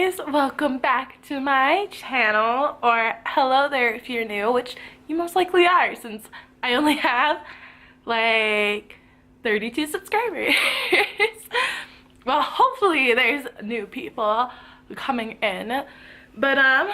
guys, welcome back to my channel, or hello there if you're new, which you most likely are since I only have like 32 subscribers. Well, hopefully there's new people coming in, but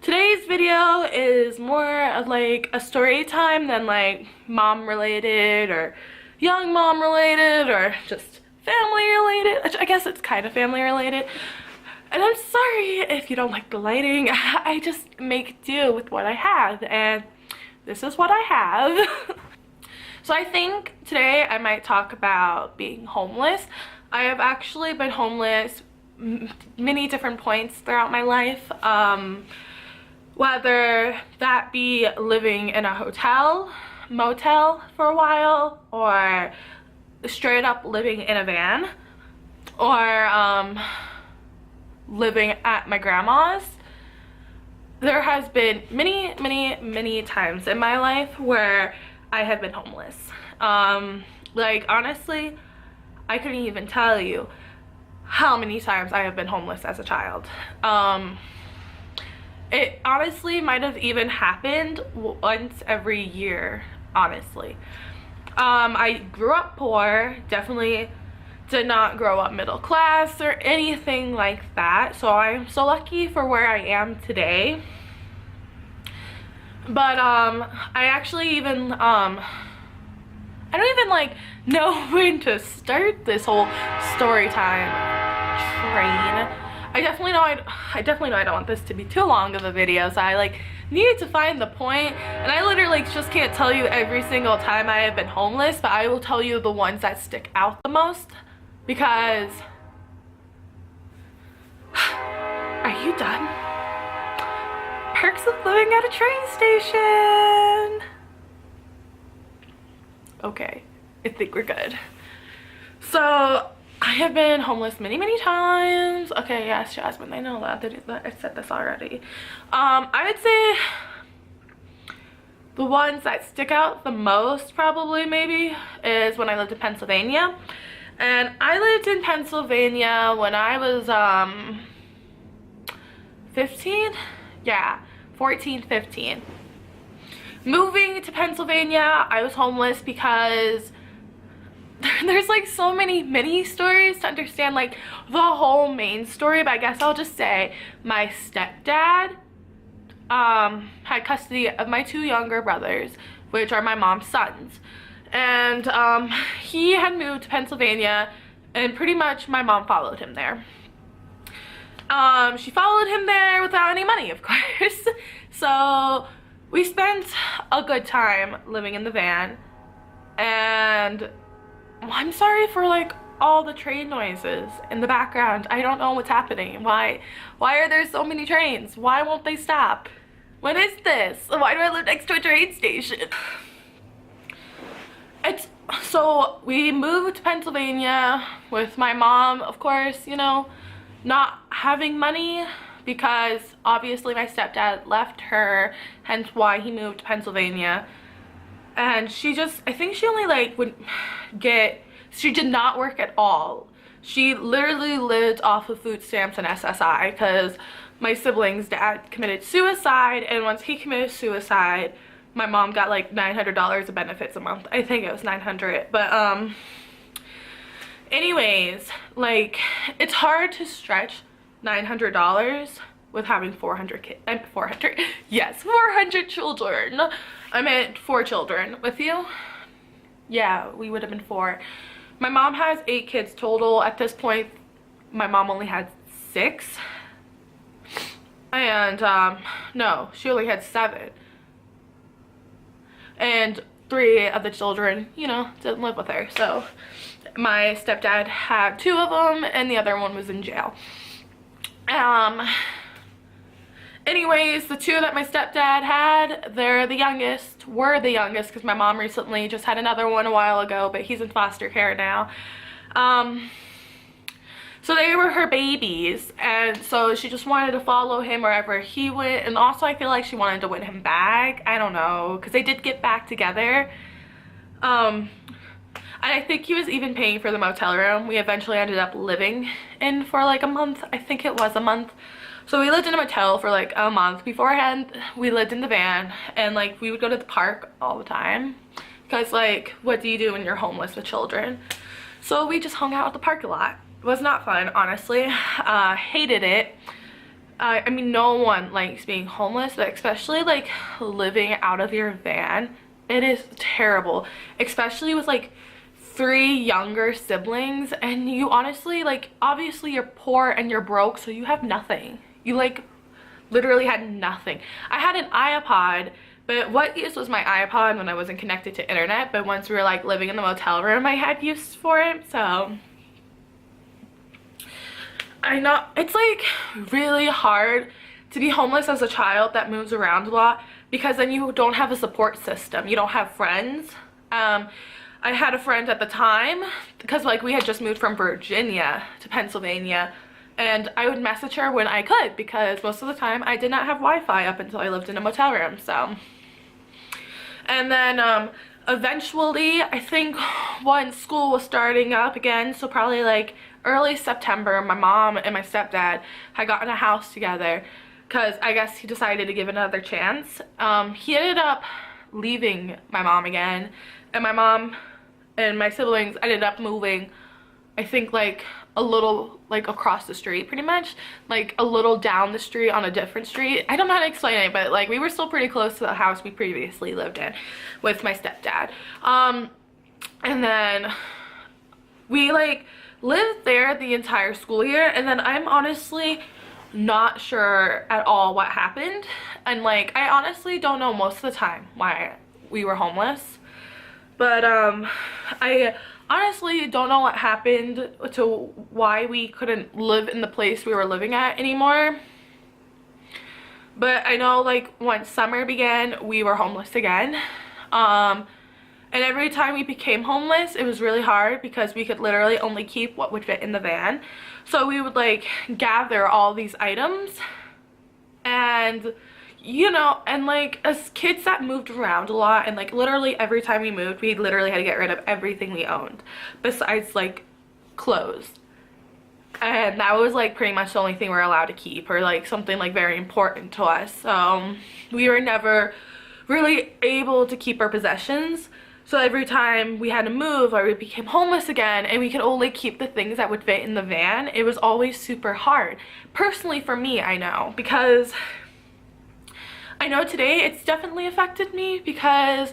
today's video is more of like a story time than like mom related or young mom related or just family related. I guess it's kind of family related. And I'm sorry if you don't like the lighting. I just make do with what I have, and this is what I have. So I think today I might talk about being homeless. I have actually been homeless many different points throughout my life. Whether that be living in a hotel, motel for a while, or straight up living in a van, or living at my grandma's. There has been many times in my life where I have been homeless. Like honestly, I couldn't even tell you how many times I have been homeless as a child. It honestly might have even happened once every year, honestly. I grew up poor, definitely did not grow up middle class or anything like that, so I'm so lucky for where I am today. But I actually even I don't even like know when to start this whole story time train. I definitely know I don't want this to be too long of a video, so I like needed to find the point, and I literally just can't tell you every single time I have been homeless, but I will tell you the ones that stick out the most, because are you done? Perks of living at a train station. Okay, I think we're good. So I have been homeless many times. Okay, yes, Jasmine, I know that I said this already. I would say the ones that stick out the most probably maybe is when I lived in Pennsylvania. And I lived in Pennsylvania when I was 15? Yeah, 14, 15. Moving to Pennsylvania, I was homeless because there's like so many mini stories to understand like the whole main story, but I guess I'll just say my stepdad had custody of my two younger brothers, which are my mom's sons, and he had moved to Pennsylvania, and pretty much my mom followed him there. She followed him there without any money, of course. So we spent a good time living in the van, and I'm sorry for like all the train noises in the background. I don't know what's happening. Why are there so many trains? Why won't they stop? What is this? Why do I live next to a train station? So we moved to Pennsylvania with my mom, of course, you know, not having money because obviously my stepdad left her, hence why he moved to Pennsylvania. And she just, I think she only like she did not work at all. She literally lived off of food stamps and SSI because my siblings' dad committed suicide, and once he committed suicide, my mom got like $900 of benefits a month. I think it was 900, but anyways, like it's hard to stretch $900 with having 400 kids. 400 children. I meant 4 children with you. Yeah, we would have been 4. My mom has 8 kids total. At this point, my mom only had 6. And no, she only had 7. And 3 of the children, you know, didn't live with her. So my stepdad had 2 of them, and the other one was in jail. Anyways, the 2 that my stepdad had, were the youngest, because my mom recently just had another one a while ago, but he's in foster care now. So they were her babies, and so she just wanted to follow him wherever he went, and also I feel like she wanted to win him back. I don't know, because they did get back together. And I think he was even paying for the motel room we eventually ended up living in for like a month. I think it was a month. So we lived in a motel for like a month. Beforehand, we lived in the van, and like we would go to the park all the time because like what do you do when you're homeless with children? So we just hung out at the park a lot. It was not fun, honestly. Hated it. I mean, no one likes being homeless, but especially like living out of your van. It is terrible, especially with like 3 younger siblings, and you honestly, like, obviously you're poor and you're broke, so you have nothing. You like literally had nothing. I had an iPod, but what use was my iPod when I wasn't connected to internet? But once we were like living in the motel room, I had use for it. So I know it's like really hard to be homeless as a child that moves around a lot, because then you don't have a support system. You don't have friends. I had a friend at the time because like we had just moved from Virginia to Pennsylvania, and I would message her when I could because most of the time I did not have Wi-Fi up until I lived in a motel room. So, and then eventually, I think when school was starting up again, so probably like early September, my mom and my stepdad had gotten a house together because I guess he decided to give it another chance. He ended up leaving my mom again, and my mom and my siblings ended up moving, I think like a little like across the street, pretty much like a little down the street on a different street. I don't know how to explain it, but like we were still pretty close to the house we previously lived in with my stepdad. And then we like lived there the entire school year, and then I'm honestly not sure at all what happened, and like I honestly don't know most of the time why we were homeless, but I honestly don't know what happened to why we couldn't live in the place we were living at anymore. But I know like once summer began, we were homeless again. And every time we became homeless, it was really hard because we could literally only keep what would fit in the van. So we would like gather all these items, and you know, and like as kids that moved around a lot, and like literally every time we moved, we literally had to get rid of everything we owned besides like clothes. And that was like pretty much the only thing we're allowed to keep, or like something like very important to us. So we were never really able to keep our possessions. So every time we had to move or we became homeless again and we could only keep the things that would fit in the van, it was always super hard. Personally for me, I know, because I know today it's definitely affected me, because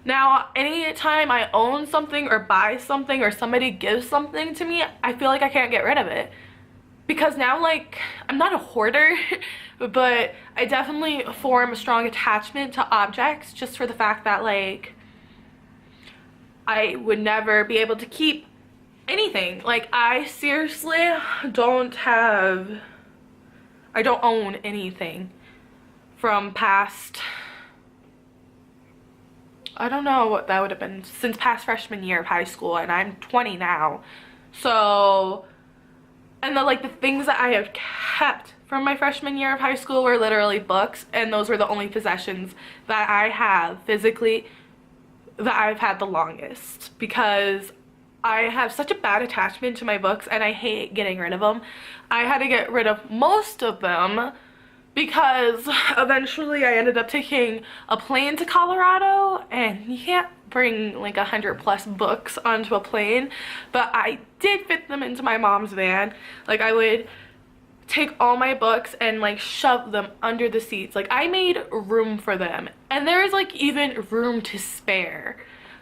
now anytime I own something or buy something or somebody gives something to me, I feel like I can't get rid of it. Because now, like, I'm not a hoarder, but I definitely form a strong attachment to objects just for the fact that, like, I would never be able to keep anything. Like, I seriously I don't own anything from past, I don't know what that would have been, since past freshman year of high school, and I'm 20 now. So, and the things that I have kept from my freshman year of high school were literally books, and those were the only possessions that I have physically that I've had the longest, because I have such a bad attachment to my books and I hate getting rid of them. I had to get rid of most of them because eventually I ended up taking a plane to Colorado, and you can't bring like 100+ books onto a plane, but I did fit them into my mom's van. Like, I would take all my books and like shove them under the seats. Like, I made room for them, and there is like even room to spare,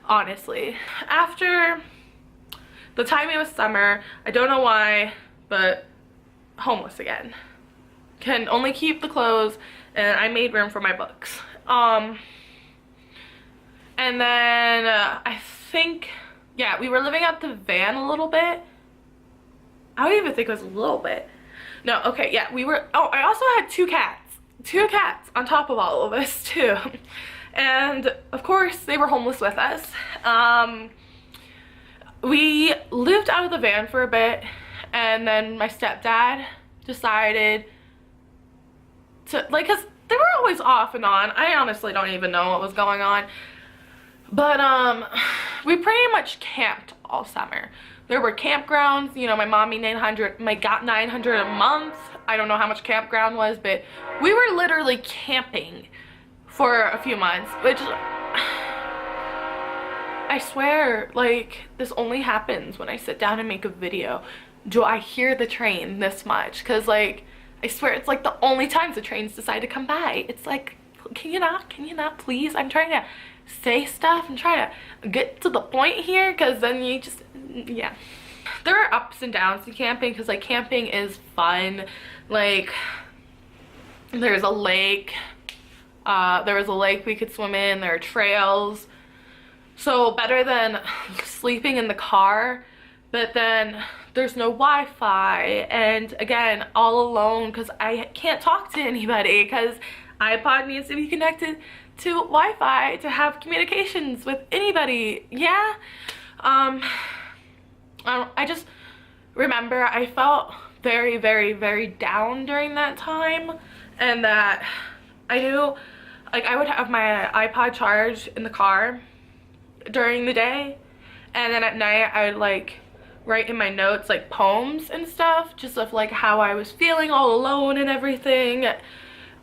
honestly. After the time it was summer, I don't know why, but homeless again. Can only keep the clothes, and I made room for my books. And then I think, yeah, we were living out the van a little bit. I don't even think it was a little bit. No, okay, yeah, we were, oh, I also had two cats on top of all of this too. And of course they were homeless with us. We lived out of the van for a bit, and then my stepdad decided to, like, cause they were always off and on. I honestly don't even know what was going on. But we pretty much camped all summer. There were campgrounds, you know, my mom made 900, my got 900 a month. I don't know how much campground was, but we were literally camping for a few months, which I swear, like, this only happens when I sit down and make a video. Do I hear the train this much? Because, like, I swear it's like the only times the trains decide to come by. It's like, can you not, please? I'm trying to say stuff. I'm trying to get to the point here, because then you just, yeah. There are ups and downs to camping, because, like, camping is fun. Like, there's a lake. There was a lake we could swim in. There are trails. So better than sleeping in the car. But then there's no Wi-Fi, and again, all alone, because I can't talk to anybody, because iPod needs to be connected to Wi-Fi to have communications with anybody. Yeah. I just remember I felt very, very, very down during that time, and that I knew, like, I would have my iPod charged in the car during the day, and then at night I would, like, write in my notes, like, poems and stuff, just of, like, how I was feeling all alone and everything.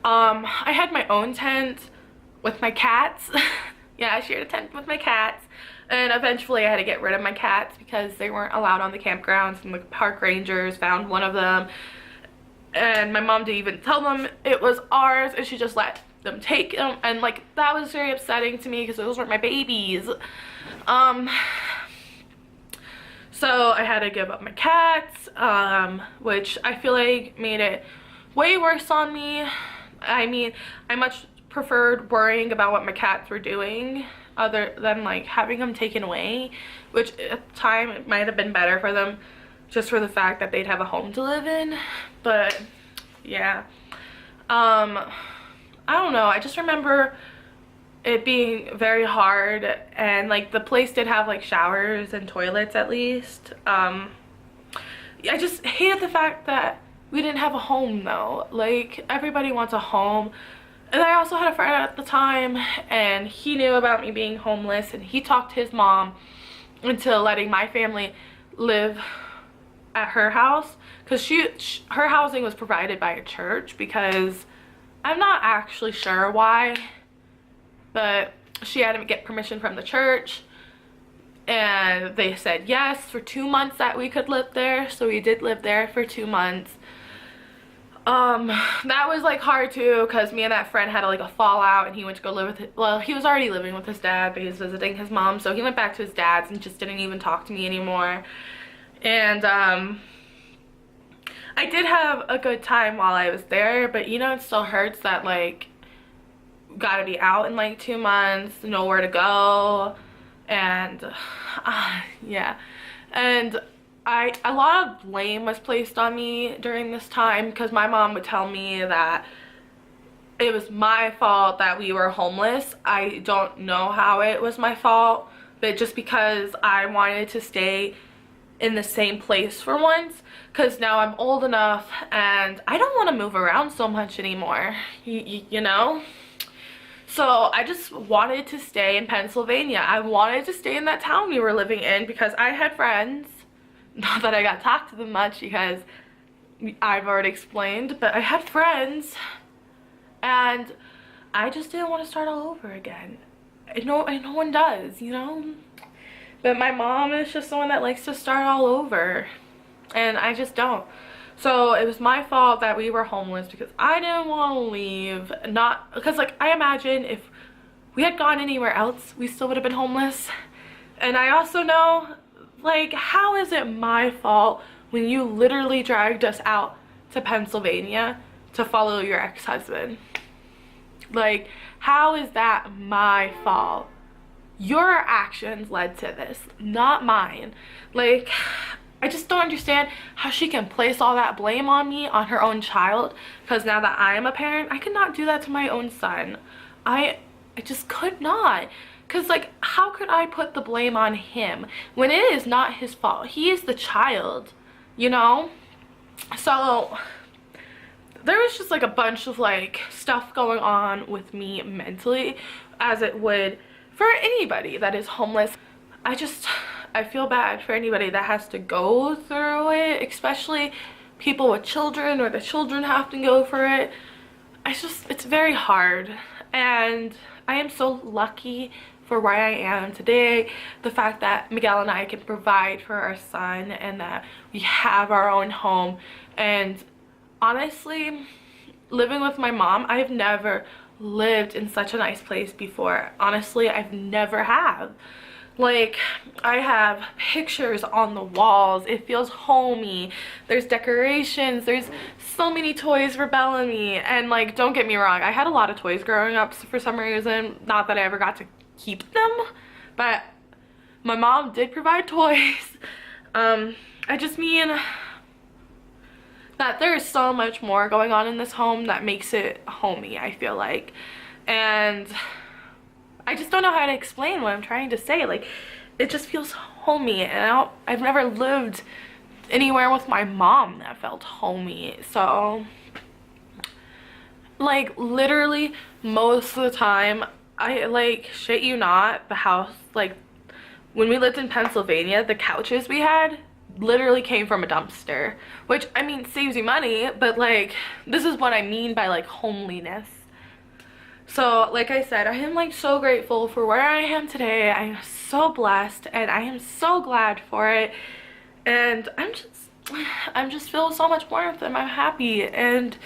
I had my own tent with my cats. Yeah, I shared a tent with my cats, and eventually I had to get rid of my cats because they weren't allowed on the campgrounds, and the park rangers found one of them, and my mom didn't even tell them it was ours, and she just let them take them, and, like, that was very upsetting to me because those were my babies. So I had to give up my cats, which I feel like made it way worse on me. I mean, I much preferred worrying about what my cats were doing other than, like, having them taken away, which at the time it might have been better for them just for the fact that they'd have a home to live in. But yeah, I don't know, I just remember it being very hard, and, like, the place did have, like, showers and toilets at least. I just hated the fact that we didn't have a home, though. Like, everybody wants a home. And I also had a friend at the time, and he knew about me being homeless, and he talked his mom into letting my family live at her house, because her housing was provided by a church, because I'm not actually sure why, but she had to get permission from the church, and they said yes for 2 months that we could live there. So we did live there for 2 months. That was, like, hard too, because me and that friend had, like, a fallout, and he went to go live with well, he was already living with his dad, but he was visiting his mom, so he went back to his dad's and just didn't even talk to me anymore. And I did have a good time while I was there, but, you know, it still hurts that, like, gotta be out in, like, 2 months, nowhere to go, and yeah. And a lot of blame was placed on me during this time, because my mom would tell me that it was my fault that we were homeless. I don't know how it was my fault, but just because I wanted to stay in the same place for once, because now I'm old enough and I don't want to move around so much anymore, you know? So I just wanted to stay in Pennsylvania. I wanted to stay in that town we were living in, because I had friends. Not that I got to talk to them much, because I've already explained, but I had friends, and I just didn't want to start all over again. No one does, you know? But my mom is just the one that likes to start all over, and I just don't. So it was my fault that we were homeless, because I didn't want to leave. Not because, like, I imagine if we had gone anywhere else, we still would have been homeless. And I also know, like, how is it my fault when you literally dragged us out to Pennsylvania to follow your ex-husband? Like, how is that my fault? Your actions led to this, not mine. Like, I just don't understand how she can place all that blame on me, on her own child, because now that I am a parent, I could not do that to my own son. I just could not. Because, like, how could I put the blame on him when it is not his fault? He is the child, you know? So there was just, like, a bunch of, like, stuff going on with me mentally, as it would for anybody that is homeless. I feel bad for anybody that has to go through it, especially people with children, or the children have to go for it. It's very hard, and I am so lucky for where I am today. The fact that Miguel and I can provide for our son, and that we have our own home. And honestly, living with my mom, I've never lived in such a nice place before. Honestly, I've never have. Like, I have pictures on the walls. It feels homey. There's decorations. There's so many toys for Bellamy. And like, don't get me wrong, I had a lot of toys growing up for some reason. Not that I ever got to keep them, but my mom did provide toys. I just mean that there is so much more going on in this home that makes it homey, I feel like. And I just don't know how to explain what I'm trying to say. Like, it just feels homey, and I've never lived anywhere with my mom that felt homey. So, like, literally most of the time, I, like, shit you not, the house, like, when we lived in Pennsylvania, the couches we had literally came from a dumpster, which, I mean, saves you money, but like, this is what I mean by like homeliness. So like I said, I am like so grateful for where I am today. I am so blessed, and I am so glad for it. And I'm just feel so much warmth, and I'm happy. And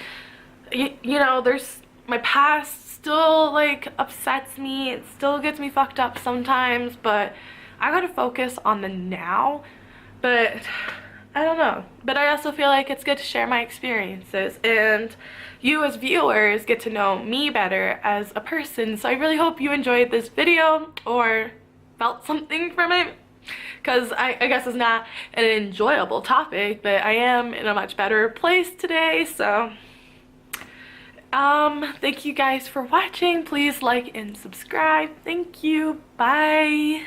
you know, there's my past still like upsets me. It still gets me fucked up sometimes, but I gotta focus on the now. But I don't know, but I also feel like it's good to share my experiences, and you as viewers get to know me better as a person. So I really hope you enjoyed this video or felt something from it, because I guess it's not an enjoyable topic, but I am in a much better place today. So thank you guys for watching. Please like and subscribe. Thank you. Bye.